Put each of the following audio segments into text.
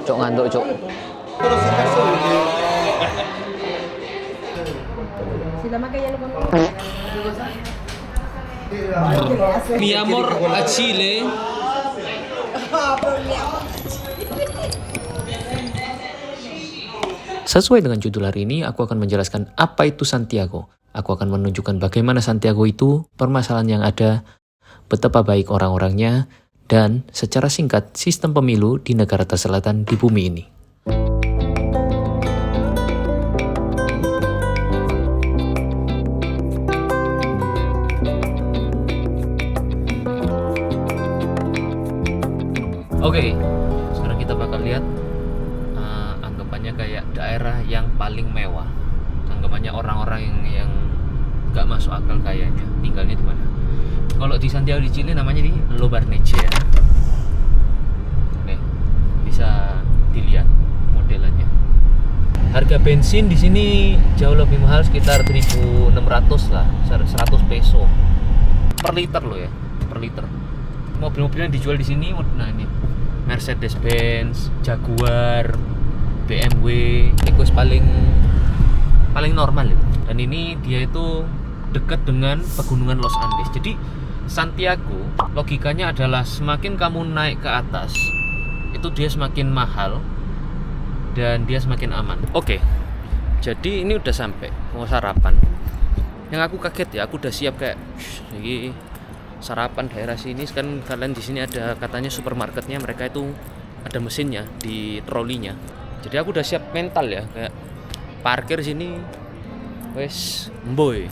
Cok ngantuk, Cok. Mi amor a Chile. Sesuai dengan judul hari ini, aku akan menjelaskan apa itu Santiago. Aku akan menunjukkan bagaimana Santiago itu, permasalahan yang ada, betapa baik orang-orangnya, dan secara singkat sistem pemilu di negara terselatan di bumi ini. Oke, sekarang kita bakal lihat anggapannya kayak daerah yang paling mewah. Anggapannya orang-orang yang nggak masuk akal kayaknya tinggalnya di mana. Kalau di Santiago di Chile namanya di Lo Barnechea. Oke, bisa dilihat modelannya. Harga bensin di sini jauh lebih mahal, sekitar 1.600 lah, 100 peso per liter loh ya, per liter. Mobil-mobil yang dijual di sini, nah ini Mercedes-Benz, Jaguar, BMW, itu paling normal ya. Dan ini dia itu dekat dengan pegunungan Los Andes. Jadi Santiago logikanya adalah semakin kamu naik ke atas, itu dia semakin mahal dan dia semakin aman. Oke, jadi ini udah sampai mau sarapan. Yang aku kaget ya, aku udah siap kayak ini sarapan daerah sini kan. Kalian di sini ada katanya supermarketnya, mereka itu ada mesinnya di trolinya. Jadi aku udah siap mental ya, kayak parkir sini wes mboy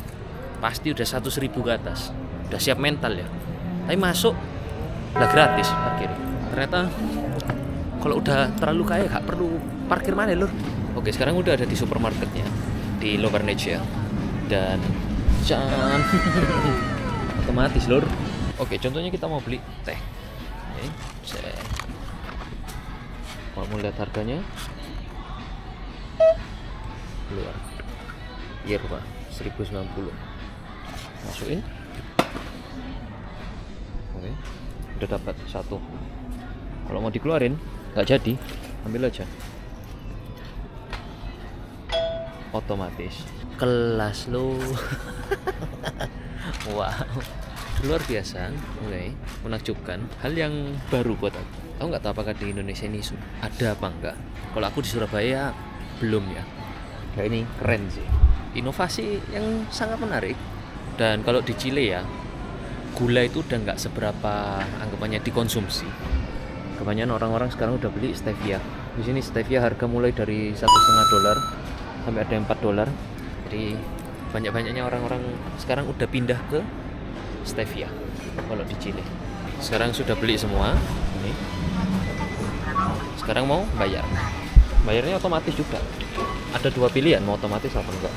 pasti udah 100.000 ke atas, udah siap mental ya. Tapi masuk udah gratis parkir. Ternyata kalau udah terlalu kaya gak perlu parkir mana lur. Oke, sekarang udah ada di supermarketnya di Lo Barnechea dan jangan otomatis lur. Oke, contohnya kita mau beli teh. Oke, kalau mau lihat harganya keluar yerba 1.090, masukin. Oke, udah dapat satu. Kalau mau dikeluarin nggak jadi, ambil aja otomatis. Kelas lo. Wow, luar biasa. Oke, menakjubkan. Hal yang baru buat aku. Aku nggak tahu apakah di Indonesia ini ada apa enggak. Kalau aku di Surabaya belum ya. Nah, ini keren sih, inovasi yang sangat menarik. Dan kalau di Chile ya, gula itu udah nggak seberapa anggapannya dikonsumsi. Kebanyakan orang-orang sekarang udah beli stevia. Di sini stevia harga mulai dari $1,5 sampai ada $4. Jadi banyak-banyaknya orang-orang sekarang udah pindah ke stevia kalau di Chile. Sekarang sudah beli semua ini. Sekarang mau bayar. Bayarnya otomatis juga. Ada dua pilihan, mau otomatis atau enggak.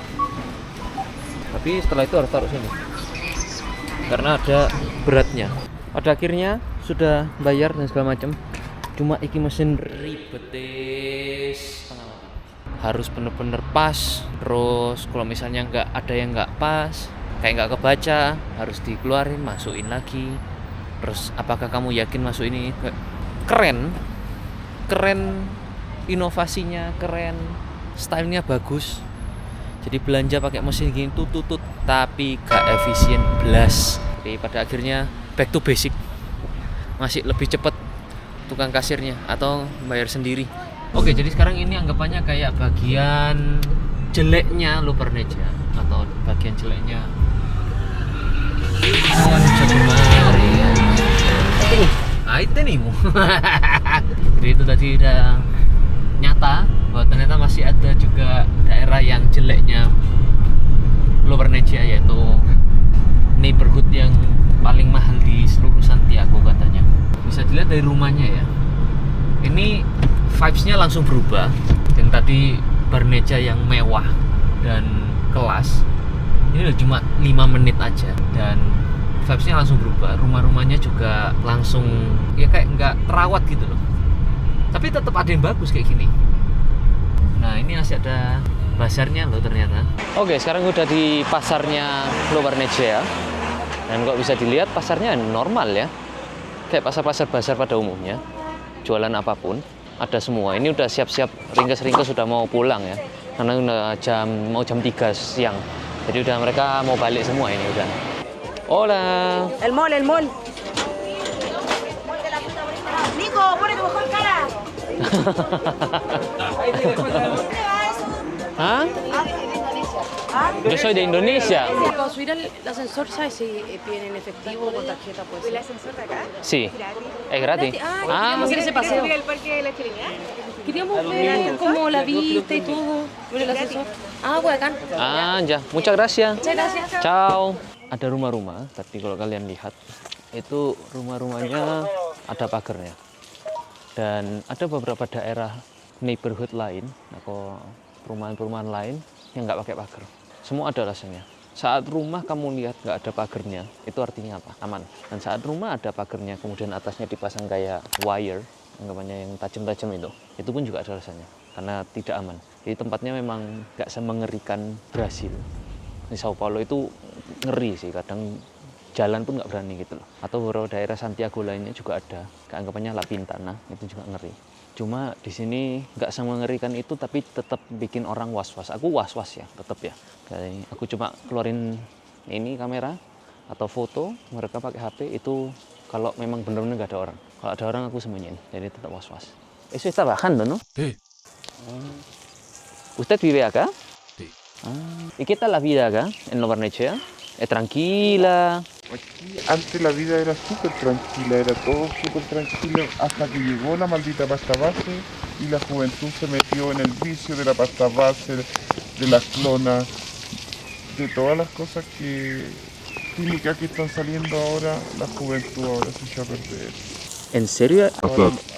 Tapi setelah itu harus taruh sini karena ada beratnya. Pada akhirnya sudah bayar dan segala macam. Cuma iki mesin ribetes, harus bener-bener pas. Terus kalau misalnya nggak ada yang nggak pas, kayak nggak kebaca, harus dikeluarin, masukin lagi. Terus apakah kamu yakin masuk ini? Keren, inovasinya keren, stylenya bagus. Jadi belanja pakai mesin gini tutut, tapi gak efisien belas. Jadi pada akhirnya back to basic, masih lebih cepat tukang kasirnya atau bayar sendiri. Oke, jadi sekarang ini anggapannya kayak bagian jeleknya Lo Barnechea atau bagian jeleknya itu nih mu. Jadi itu tadi udah nyata bahwa ternyata masih ada juga daerah yang jeleknya Lo Barnechea, yaitu neighborhood yang paling mahal di seluruh Santiago katanya. Bisa dilihat dari rumahnya ya. Ini vibes-nya langsung berubah. Yang tadi Barnechea yang mewah dan kelas, ini udah cuma 5 menit aja dan vibes-nya langsung berubah. Rumah-rumahnya juga langsung ya kayak nggak terawat gitu loh. Tapi tetap ada yang bagus kayak gini. Nah, ini masih ada pasarnya loh ternyata. Oke, sekarang udah di pasarnya Lo Barnechea. Dan kok bisa dilihat pasarnya normal ya. Kayak pasar-pasar pada umumnya. Jualan apapun. ada semua. Ini udah siap-siap, ringkes-ringkes sudah mau pulang ya. Karena udah mau jam 3 siang. Jadi udah mereka mau balik semua ini udah. Hola. El mall. Nico, pone tu mejor cara. ¿Ah? Yo soy de Indonesia. Para subir al ascensor, ¿sabes si piden en efectivo o con tarjeta? Pues. ¿El ascensor de acá? Sí. Es gratis. Queríamos hacer ese paseo. ¿El parque de la Trinidad? Queríamos ver como la vista y todo. Ver el ascensor. Pues acá. Ya. Muchas gracias. Muchas gracias. Ciao. Ada rumah-rumah, tapi kalau kalian lihat itu rumah-rumahnya ada pagarnya. Dan ada beberapa daerah neighborhood lain atau perumahan-perumahan lain yang nggak pakai pagar. Semua ada alasannya. Saat rumah kamu lihat nggak ada pagarnya, itu artinya apa? Aman. Dan saat rumah ada pagarnya, kemudian atasnya dipasang kayak wire, anggapannya yang tajam-tajam itu pun juga ada alasannya. Karena tidak aman. Jadi tempatnya memang nggak semengerikan Brasil. Di Sao Paulo itu ngeri sih, kadang jalan pun nggak berani gitu loh. Atau beberapa daerah Santiago lainnya juga ada, anggapannya La Pintana, itu juga ngeri. Cuma di sini nggak semengerikan itu, tapi tetap bikin orang was-was. Aku was-was ya, tetap ya. Jadi aku cuma keluarin ini kamera atau foto, mereka pakai HP itu kalau memang benar-benar nggak ada orang. Kalau ada orang aku sembunyiin, jadi tetap was-was. Eso está bajando, ¿no? Sí. ¿Usted vive acá? Sí. ¿Y qué tal la vida acá, en Nova Barnechea? ¿Es tranquila? Aquí antes la vida era súper tranquila, era todo súper tranquilo hasta que llegó la maldita pasta base y la juventud se metió en el vicio de la pasta base, de las clonas, de todas las cosas químicas que están saliendo ahora, la juventud ahora se echó a perder. ¿En serio?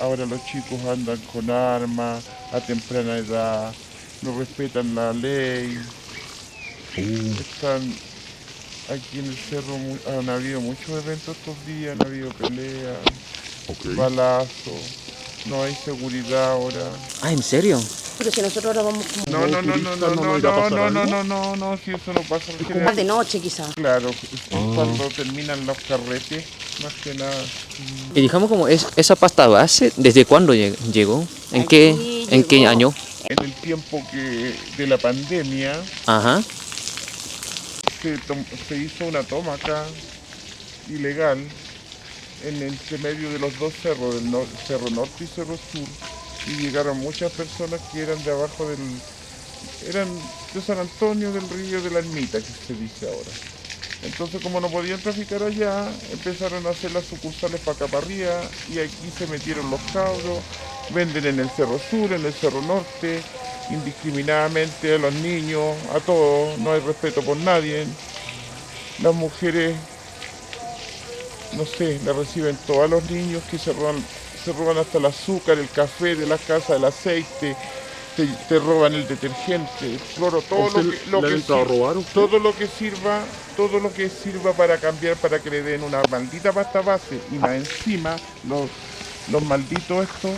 Ahora los chicos andan con armas a temprana edad, no respetan la ley, están... Aquí en el cerro han habido muchos eventos estos días, han habido peleas, balazos, no hay seguridad ahora. ¿En serio? Pero si nosotros ahora vamos como No, si eso no pasa en más general. de noche quizás. Claro, cuando terminan los carretes, más que nada. Y digamos como esa pasta base, ¿desde cuándo llegó? ¿En qué año? En el tiempo de la pandemia, Ajá. se hizo una toma acá, ilegal, entre medio de los dos cerros, Cerro Norte y Cerro Sur, y llegaron muchas personas que eran de abajo eran de San Antonio del Río de la Ermita, que se dice ahora. Entonces, como no podían traficar allá, empezaron a hacer las sucursales para acá para arriba, y aquí se metieron los cabros, venden en el Cerro Sur, en el Cerro Norte, indiscriminadamente a los niños, a todos, no hay respeto por nadie. Las mujeres, no sé, le reciben todos a los niños que se roban hasta el azúcar, el café de la casa, el aceite, te roban el detergente, el cloro, todo lo que sirva para cambiar, para que le den una maldita pasta base, y más encima los malditos estos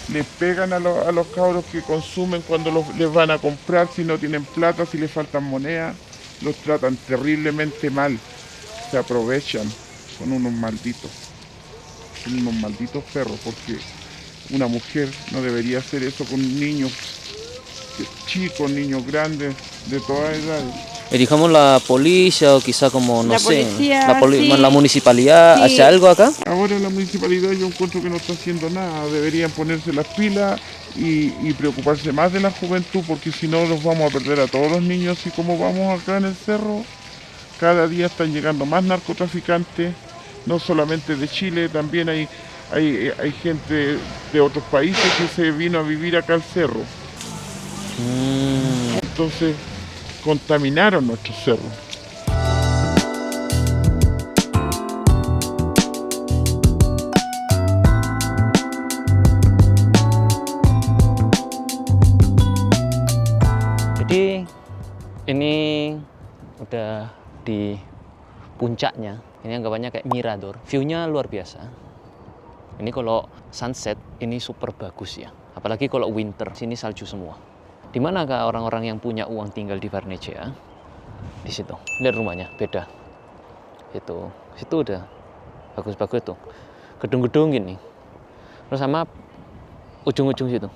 les pegan a los cabros que consumen cuando les van a comprar, si no tienen plata, si les faltan monedas, los tratan terriblemente mal, se aprovechan, son unos malditos perros, porque una mujer no debería hacer eso con niños chicos, niños grandes, de todas edades. Digamos la policía o quizá como, no La sé, policía, sí. la municipalidad Sí. hace algo acá. Ahora la municipalidad yo encuentro que no está haciendo nada, deberían ponerse las pilas y preocuparse más de la juventud, porque si no los vamos a perder a todos los niños, y como vamos acá en el cerro, cada día están llegando más narcotraficantes, no solamente de Chile, también hay gente de otros países que se vino a vivir acá al cerro. Entonces contaminaron nuestro cerro. Jadi ini udah di puncaknya. Ini anggapannya kayak mirador. View-nya luar biasa. Ini kalau sunset ini super bagus ya. Apalagi kalau winter, sini salju semua. Di manakah orang-orang yang punya uang tinggal di Barnechea? Di situ. Lihat rumahnya, beda. Situ udah bagus-bagus tuh. Gedung-gedung gini. Terus sama ujung-ujung situ.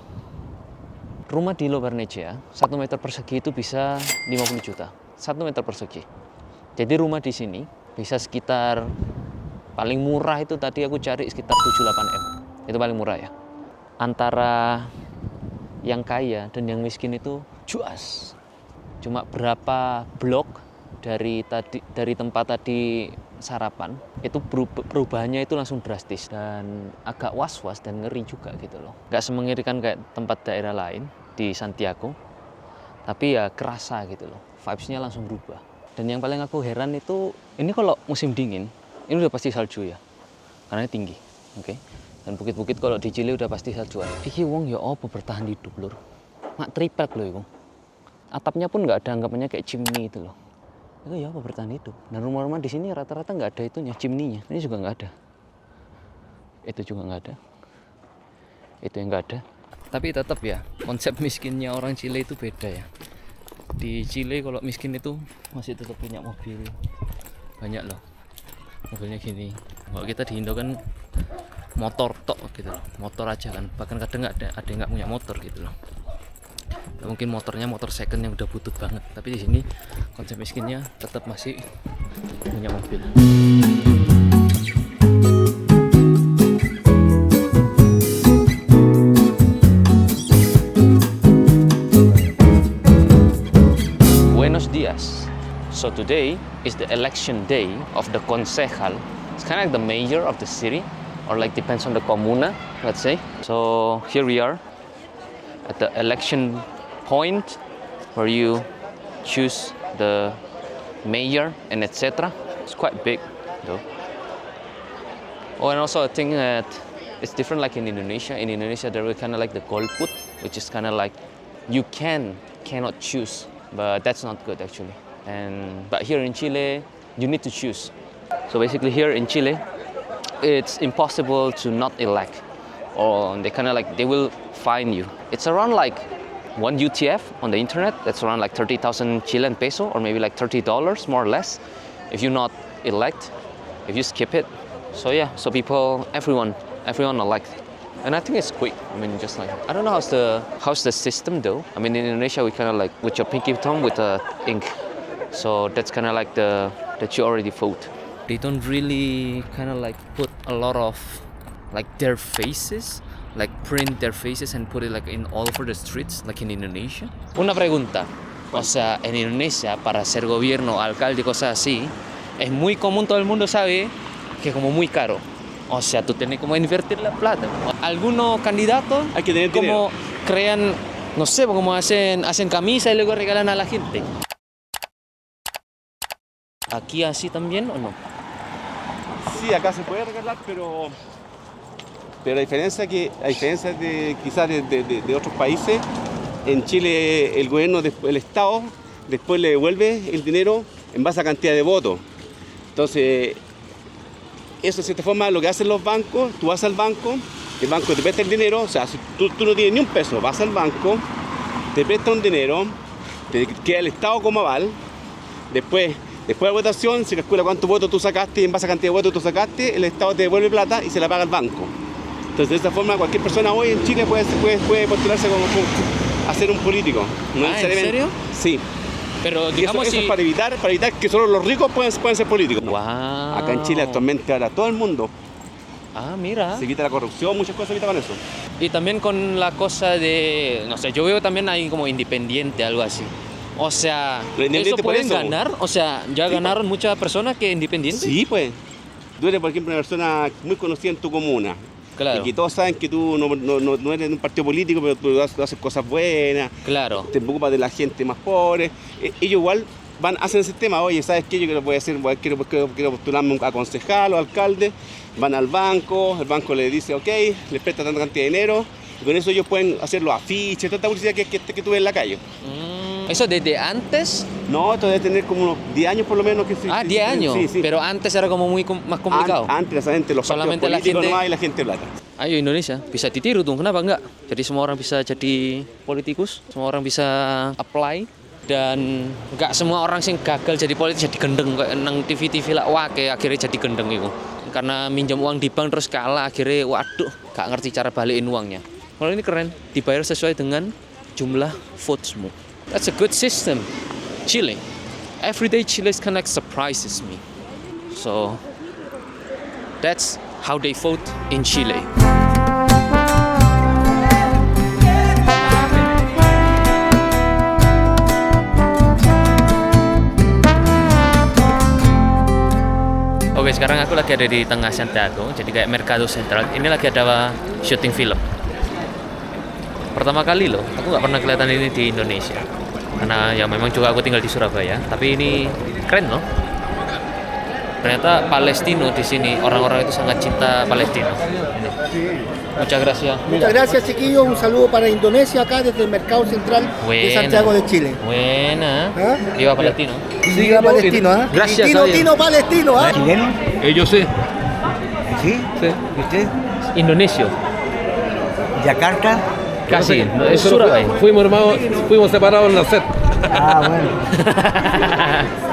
Rumah di Lobarnecea 1 meter persegi itu bisa 50 juta. 1 meter persegi. Jadi rumah di sini bisa sekitar paling murah itu tadi aku cari sekitar 7-8 M. Itu paling murah ya. Antara yang kaya dan yang miskin itu juas. Cuma berapa blok dari tempat tadi sarapan itu perubahannya itu langsung drastis dan agak was-was dan ngeri juga gitu loh. Gak semengerikan kayak tempat daerah lain di Santiago, tapi ya kerasa gitu loh. Vibes-nya langsung berubah. Dan yang paling aku heran itu, ini kalau musim dingin, ini udah pasti salju ya, karena tinggi, oke. Dan bukit-bukit kalau di Chile udah pasti saljuan. Iki wong ya apa bertahan hidup lur, mak triplek loh itu. Atapnya pun nggak ada anggapannya kayak chimney itu loh. Itu ya apa bertahan hidup. Dan rumah-rumah di sini rata-rata nggak ada itunya, chimney-nya. Ini juga nggak ada. Itu juga nggak ada. Itu yang nggak ada. Tapi tetap ya, konsep miskinnya orang Chile itu beda ya. Di Chile kalau miskin itu masih tetap punya mobil banyak loh, mobilnya gini. Kalau kita di Indo kan motor tok gitu loh, motor aja kan, bahkan kadang ada yang nggak punya motor gitu loh. Mungkin motornya motor second yang udah butut banget, tapi di sini konsep miskinnya tetap masih punya mobil. Buenos dias. So today is the election day of the concejal. It's kind of like the mayor of the city, or like depends on the comuna, let's say. So here we are at the election point where you choose the mayor and etc. It's quite big though. Oh, and also I think that it's different like in Indonesia. In Indonesia there will kind of like the golput, which is kind of like you cannot choose. But that's not good actually. But here in Chile, you need to choose. So basically here in Chile, it's impossible to not elect. Or they will fine you. It's around like 1 UTF on the internet. That's around like 30,000 Chilean peso, or maybe like $30 more or less, if you not elect, if you skip it. So yeah, so everyone elect. And I think it's quick. I mean, just like, I don't know how's the system though. I mean, in Indonesia, we kind of like with your pinky thumb with the ink. So that's kind of like that you already vote. They don't really kind of like put a lot of like their faces, like print their faces and put it like in all over the streets, like in Indonesia. Una pregunta. O sea, en Indonesia, para ser gobierno, alcalde, cosas así, es muy común, todo el mundo sabe que es como muy caro. O sea, tú tienes como invertir la plata. Algunos candidatos hay que tener como dinero. Crean, no sé, como hacen camisas y luego regalan a la gente. ¿Aquí así también o no? Sí, acá se puede regalar, pero a diferencia de quizás de otros países, en Chile el gobierno, el Estado, después le devuelve el dinero en base a cantidad de votos. Entonces, eso de cierta forma lo que hacen los bancos, tú vas al banco, el banco te presta el dinero, o sea, si tú no tienes ni un peso, vas al banco, te presta un dinero, te queda el Estado como aval, después de la votación se calcula cuántos votos tú sacaste y en base a cantidad de votos tú sacaste, el Estado te devuelve plata y se la paga al banco. Entonces de esta forma cualquier persona hoy en Chile puede postularse como a ser un político. No ¿En serio? Sí. Pero Y digamos eso es para evitar que solo los ricos pueden ser políticos. Wow. Acá en Chile actualmente ahora todo el mundo mira. se quita la corrupción, muchas cosas se evitan con eso. Y también con la cosa de, no sé, yo veo también ahí como independiente, algo así. O sea, Pero ¿eso independiente por pueden eso. ganar? O sea, ¿ya Sí, ganaron muchas personas que independientes? Sí, pues. Tú eres, por ejemplo, una persona muy conocida en tu comuna. Claro. Y que todos saben que tú no eres de un partido político, pero tú haces cosas buenas, Claro. te preocupas de la gente más pobre. Ellos igual hacen ese tema, oye, ¿sabes qué? Yo quiero postularme a concejal o alcalde. Van al banco, el banco le dice, ok, les presta tanta cantidad de dinero. Y con eso ellos pueden hacer los afiches, tanta publicidad que tú ves en la calle. ¿Eso desde antes? No, esto debe tener como unos 10 años por lo menos. 10 años. Sí, sí. Pero antes era como muy más complicado. Antes, solamente los partidos Solamente la políticos gente- nomás y la gente plata. Ayo Indonesia, bisa ditiru tuh, kenapa enggak? Jadi semua orang bisa jadi politikus, semua orang bisa apply, dan enggak semua orang sing gagal jadi politikus jadi gendeng kayak nang TV-TV lah, wah kayak akhirnya jadi gendeng itu. Karena minjam uang di bank terus kalah, akhirnya waduh, gak ngerti cara balikin uangnya. Kalau ini keren, dibayar sesuai dengan jumlah votesmu. That's a good system. Chile. Everyday Chile's Connect surprises me. So that's how they vote in Chile. Oke, sekarang aku lagi ada di tengah Santiago, jadi kayak Mercado Central. Ini lagi ada syuting film. Pertama kali loh, aku nggak pernah kelihatan ini di Indonesia. Karena ya memang juga aku tinggal di Surabaya, tapi ini keren loh. Ternyata Palestino di sini, orang-orang itu sangat cinta Palestina. Muchas gracias. Muchas gracias, chiquillos. Un saludo para Indonesia acá desde el Mercado Central de Santiago de Chile. Buena. ¿Ah? Viva Palestino. Viva Palestino, ¿ah? Gracias, Tino, Javier. Tino, Palestino, ¿ah? ¿Chileno? Yo sé. ¿Sí? Sí. ¿Y usted? Indonesio. ¿Yakarta? Casi, no, es Nosotros Surabaya. fuimos separados en la set. Ah, bueno.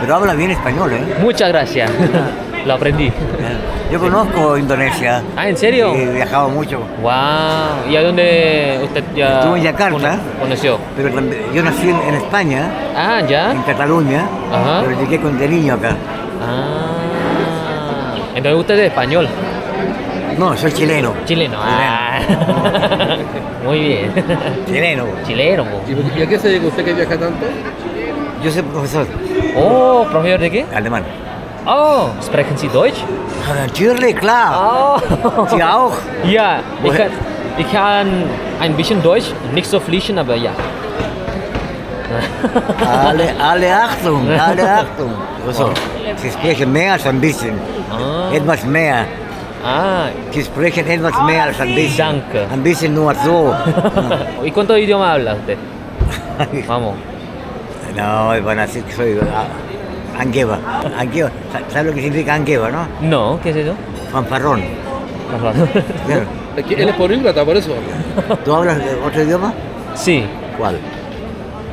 Pero habla bien español, ¿eh? Muchas gracias. Lo aprendí. Yo conozco Indonesia. Ah, ¿en serio? He viajado mucho. Wow. ¿Y a dónde usted ya Estuve en Yakarta. conoció? Pero yo nací en España, Ah, ya. en Cataluña, Ajá. pero llegué de niño acá. Ah. Entonces usted es español. No, soy chileno. Chileno. Ah. Muy bien. Chileno. Chileno. ¿Y a qué se dedica usted que viaja tanto? Yo soy profesor Oh, ¿profesor de qué? alemán. Oh, sprechen Sie Deutsch? Natürlich, klar. Oh. Sie auch? Ja, ich kann ein bisschen Deutsch, nicht so fließend, aber ja. Alle Achtung, alle Achtung. Also, Sie sprechen mehr als ein bisschen. Ah. Etwas mehr. Ah, Sie sprechen etwas mehr als ein bisschen. Danke. Ein bisschen nur so. ¿Y cuántos idiomas habla usted? Vamos. No, van a decir que soy Angueva. Angueva. ¿Sabes lo que significa Angueva, no? No, ¿qué es eso? Fanfarrón. Claro. Es que él es políglota, por eso. ¿Tú hablas otro idioma? Sí, ¿Cuál?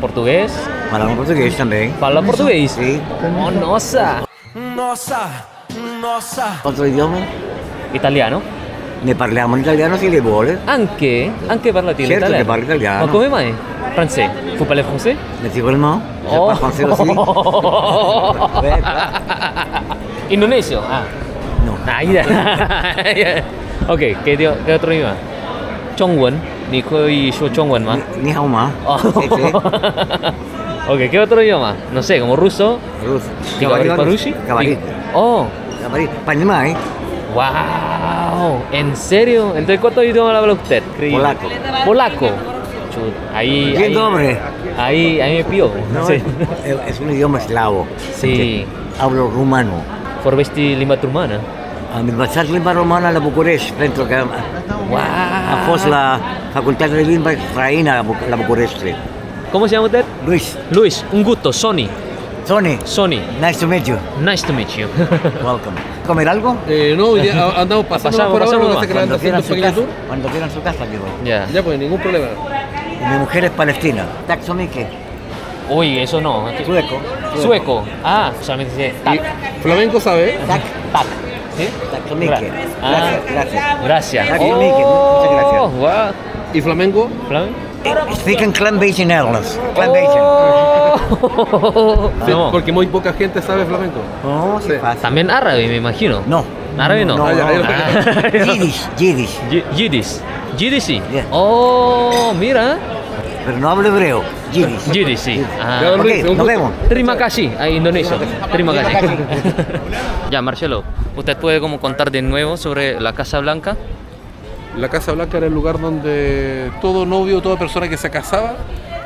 portugués. Hablamos portugués también. ¿Fala portugués? Sí. Oh, nossa. ¿Otro idioma? Italiano? Ne parliamo in italiano se le vuole. Anche parla Certo che parlo italiano. Ma come mai? Francese? Vous parlez français? Naturellement. Je Oh. parle français aussi. Ouais, Indonesio? Ah. No. Ah, iya. Ok, ¿qué otro idioma? Chongwen. ¿Ni koi shuo Chongwen ma? Ni hao ma. Oh. Sí, sí. Ok, ¿qué otro idioma? No sé, como ruso. Ruso. ¿Y Parushi? Cabalito. Oh, Cabalito. Panemai. wow. ¿En serio? Entonces, ¿cuántos idiomas habla usted? Polaco. Polaco. Chut, ahí. Bien doble. Ahí me pilló. No, Sí. es un idioma eslavo. Sí. Hablo rumano. Vorbești limba turmană? Am învățat limba romană la București, pentru că Wow. a fost la Facultatea de Limba Străină la București. ¿Cómo se llama usted? Luis, Luis, un gusto, Sony. Tony, Sony, nice to meet you. nice to meet you. Welcome. ¿Comer algo? No, hoy día andamos pasando por ahora, pasamos lo que nomás. pasa es que le anda haciendo un pequeño tour. Cuando quieran su casa, digo. Ya. Ya, pues, ningún problema. Mi mujer es palestina. Taxomique. Uy, eso no. Sueco. Sueco. Ah, solamente dice Y tac, flamenco sabe. Tac. tac. ¿Sí? Taxomique. Ah. Gracias, gracias. Gracias. Taxomique, muchas gracias. Wow. ¿Y flamenco? Flam- Speak een klein beetje Nederlands. Klein beetje. Oh. Sí, No. porque muy poca gente sabe flamenco. Oh, sí, Sí. fácil. También árabe, me imagino. No. Árabe no. No, Ah, ya, no. Ah. Yiddish, Yiddish. Yiddish. Yiddish sí. Yeah. Oh, mira. Pero no hablo hebreo. Yiddish. Yiddish sí. Ah. Ya, Ok, Luis, un nos gusto. vemos. Terima kasih, Indonesia. Terima Terima kasih. kasih. Ya, Marcelo, ¿usted puede como contar de nuevo sobre la Casa Blanca? La Casa Blanca era el lugar donde todo novio, toda persona que se casaba,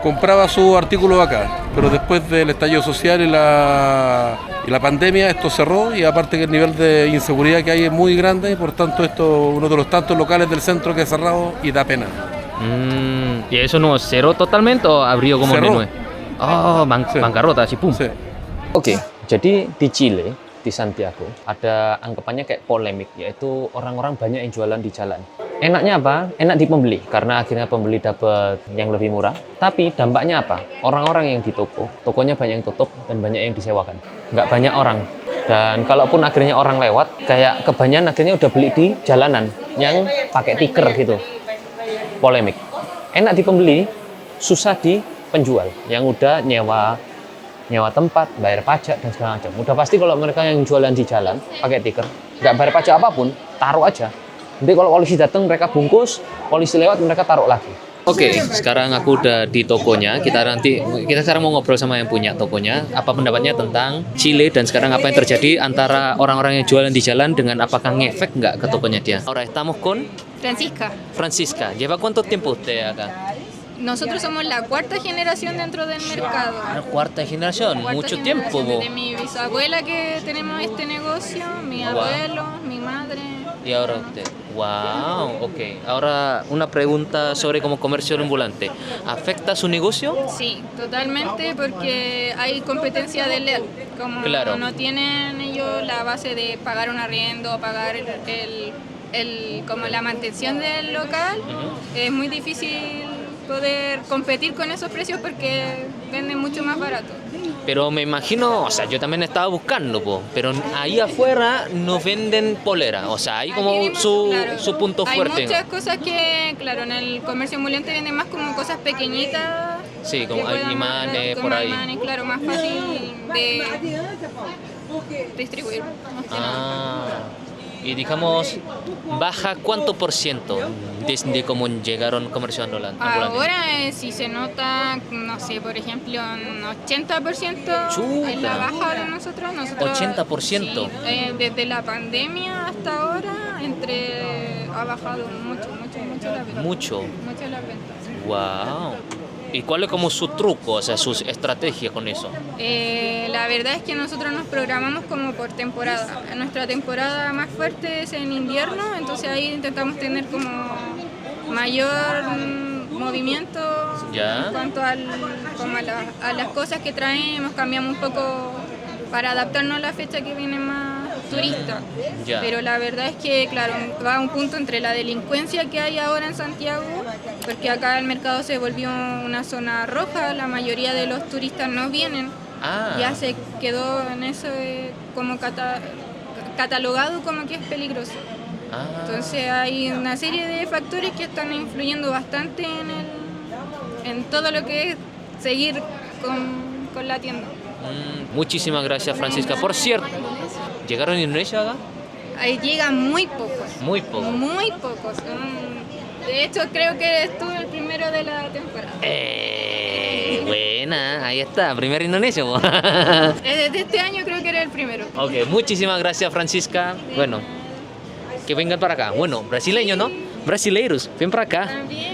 compraba su artículo acá. Pero después del estallido social y la pandemia, esto cerró, y aparte que el nivel de inseguridad que hay es muy grande, y por tanto esto es uno de los tantos locales del centro que ha cerrado y da pena. ¿Y eso no cerró totalmente o abrió como Cerró. de nuevo? Oh, Sí. bancarrota, así pum. Sí. Oke, jadi di Chile, di Santiago, ada anggapannya kayak polemik, yaitu orang-orang banyak yang jualan di jalan. Enaknya apa? Enak di pembeli, karena akhirnya pembeli dapat yang lebih murah. Tapi dampaknya apa? Orang-orang yang di toko, tokonya banyak yang tutup dan banyak yang disewakan. Nggak banyak orang. Dan kalaupun akhirnya orang lewat, kayak kebanyakan akhirnya udah beli di jalanan yang pakai tiker gitu. polemik. Enak di pembeli, susah di penjual yang udah nyewa tempat, bayar pajak dan segala macam. Udah pasti kalau mereka yang jualan di jalan pakai tikar, nggak bayar pajak apapun, taruh aja. Nanti kalau polisi datang mereka bungkus, polisi lewat mereka taruh lagi. Oke, sekarang aku udah di tokonya. Kita sekarang mau ngobrol sama yang punya tokonya. Apa pendapatnya tentang Chile dan sekarang apa yang terjadi antara orang-orang yang jualan di jalan dengan apakah ngefek nggak ke tokonya dia. Ahora estamos con Francisca. ¿Lleva cuánto tiempo usted acá? Nosotros somos la cuarta generación dentro del mercado. La cuarta generación, Cuarta mucho generación, tiempo. desde mi bisabuela que tenemos este negocio, mi abuelo, mi madre. Y ahora usted. Wow, ok. Ahora una pregunta sobre como comercio ambulante. ¿Afecta su negocio? Sí, totalmente, porque hay competencia desleal. Como Claro. no tienen ellos la base de pagar un arriendo, pagar como la mantención del local, es muy difícil poder competir con esos precios porque venden mucho más barato. Pero me imagino, o sea, yo también estaba buscando, pero ahí afuera no venden polera, o sea, hay como Aquí vimos, claro, su punto fuerte. Hay muchas cosas que, claro, en el comercio ambulante venden más como cosas pequeñitas. Sí, como que hay puedan- imanes como por ahí. imanes, claro, más fácil de distribuir. más que nada. Ah, y digamos, ¿baja cuánto por ciento desde cómo llegaron comercio ambulante? Ahora si se nota, no sé, por ejemplo, un 80% Chuta. en la baja de nosotros. 80%. Sí, desde la pandemia hasta ahora, ha bajado mucho la venta. Mucho. Mucho las ventas. Wow. ¿Y cuál es como su truco, o sea, su estrategia con eso? La verdad es que nosotros nos programamos como por temporada. Nuestra temporada más fuerte es en invierno, entonces ahí intentamos tener como mayor movimiento Ya. en cuanto como a las cosas que traemos, cambiamos un poco para adaptarnos a la fecha que viene más turista. Ya. Pero la verdad es que, claro, va a un punto entre la delincuencia que hay ahora en Santiago, porque acá el mercado se volvió una zona roja, la mayoría de los turistas no vienen. Ah, Ya se quedó en eso como catalogado como que es peligroso. ah. Entonces hay una serie de factores que están influyendo bastante en todo lo que es seguir con la tienda. Muchísimas gracias, Francisca. Por cierto, ¿llegaron a Indonesia acá? Ahí llegan muy pocos. Muy poco. Muy pocos. De hecho, creo que estuve el primero de la temporada. Buena, ahí está, primer Indonesia. po. Desde este año creo que era el primero. Ok, muchísimas gracias, Francisca. Bueno, que vengan para acá. Bueno, brasileños, ¿no? Brasileiros, ven para acá. También.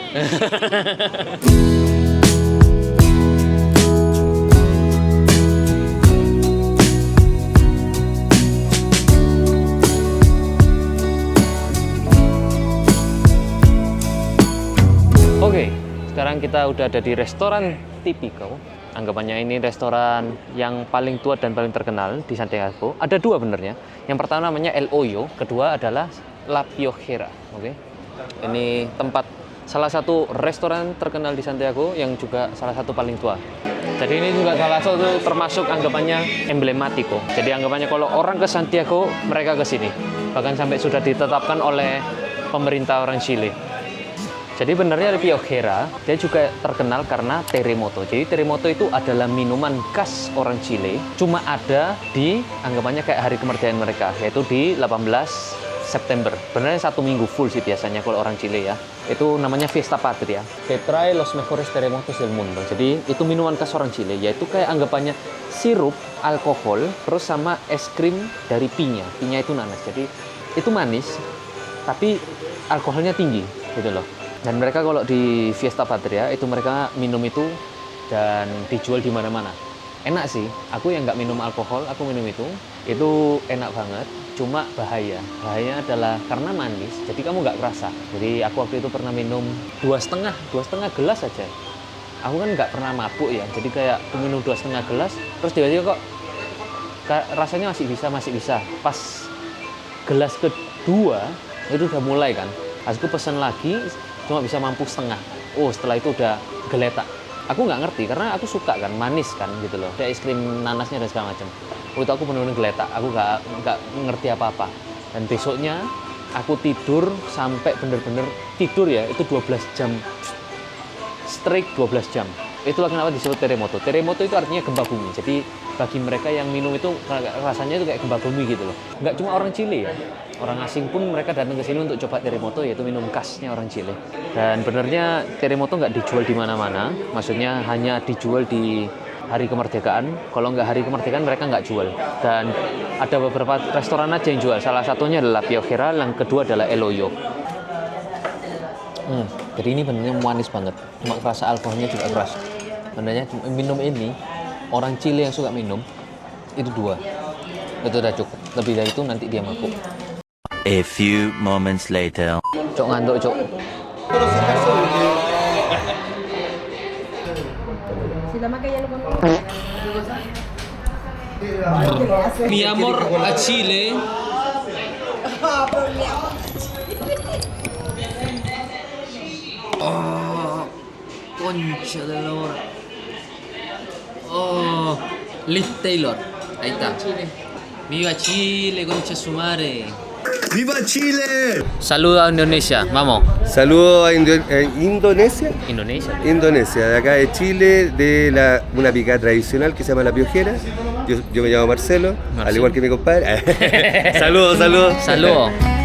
Oke, sekarang kita udah ada di restoran tipikal. Anggapannya ini restoran yang paling tua dan paling terkenal di Santiago. Ada dua benernya. Yang pertama namanya El Hoyo, kedua adalah La Piojera. Oke. Ini tempat salah satu restoran terkenal di Santiago yang juga salah satu paling tua. Jadi ini juga salah satu termasuk anggapannya emblematiko. Jadi anggapannya kalau orang ke Santiago, mereka ke sini. Bahkan sampai sudah ditetapkan oleh pemerintah orang Chile. Jadi benernya El Piojera, dia juga terkenal karena terremoto. Jadi terremoto itu adalah minuman khas orang Chile. Cuma ada di anggapannya kayak hari kemerdekaan mereka, yaitu di 18 September. Benernya 1 minggu full sih biasanya kalau orang Chile ya. Itu namanya Fiesta Patria. Que trae los mejores terremotos del mundo. Jadi itu minuman khas orang Chile, yaitu kayak anggapannya sirup, alkohol, terus sama es krim dari piña. Piña itu nanas. Jadi itu manis, tapi alkoholnya tinggi gitu loh. Dan mereka kalau di Fiesta Patria itu mereka minum itu dan dijual di mana-mana. Enak sih, aku yang nggak minum alkohol, aku minum itu enak banget. Cuma bahaya adalah karena manis, jadi kamu nggak kerasa. Jadi aku waktu itu pernah minum 2,5 gelas aja. Aku kan nggak pernah mabuk ya, jadi kayak aku minum 2,5 gelas, terus tiba-tiba kok rasanya masih bisa. Pas gelas kedua itu udah mulai kan, aku pesen lagi. Cuma bisa mampu setengah. Oh, setelah itu udah geletak. Aku nggak ngerti karena aku suka kan manis kan gitu loh. Kayak es krim nanasnya dan segala macam. Waktu itu aku benar-benar geletak. Aku nggak ngerti apa-apa. Dan besoknya Aku tidur sampai bener-bener tidur ya, itu 12 jam. Straight 12 jam. Itulah kenapa disebut terremoto. Terremoto itu artinya gempa bumi. Jadi bagi mereka yang minum itu rasanya itu kayak gempa bumi gitu loh. Nggak cuma orang Chile ya. Orang asing pun mereka datang ke sini untuk coba terremoto, yaitu minum khasnya orang Chile. Dan benernya terremoto nggak dijual di mana-mana. Maksudnya hanya dijual di hari kemerdekaan. Kalau nggak hari kemerdekaan mereka nggak jual. Dan ada beberapa restoran aja yang jual. Salah satunya adalah Piojera, yang kedua adalah El Hoyo. Jadi ini benernya manis banget. Cuma rasa alkoholnya juga keras. Benernya minum ini, orang Chile yang suka minum itu 2. Itu udah cukup. Lebih dari itu nanti dia mabuk. A few moments later. Cok ngantuk, Cok. Mi amor a Chile. Oh, concha de la hora. Oh, Liz Taylor. Ahí está. Viva Chile, concha su madre. ¡Viva Chile! Saludos a Indonesia, vamos. Saludos a Indonesia. Indonesia. Indonesia, de acá de Chile, de una picada tradicional que se llama La Piojera. Yo me llamo Marcelo, al igual que mi compadre. Saludos. Saludos.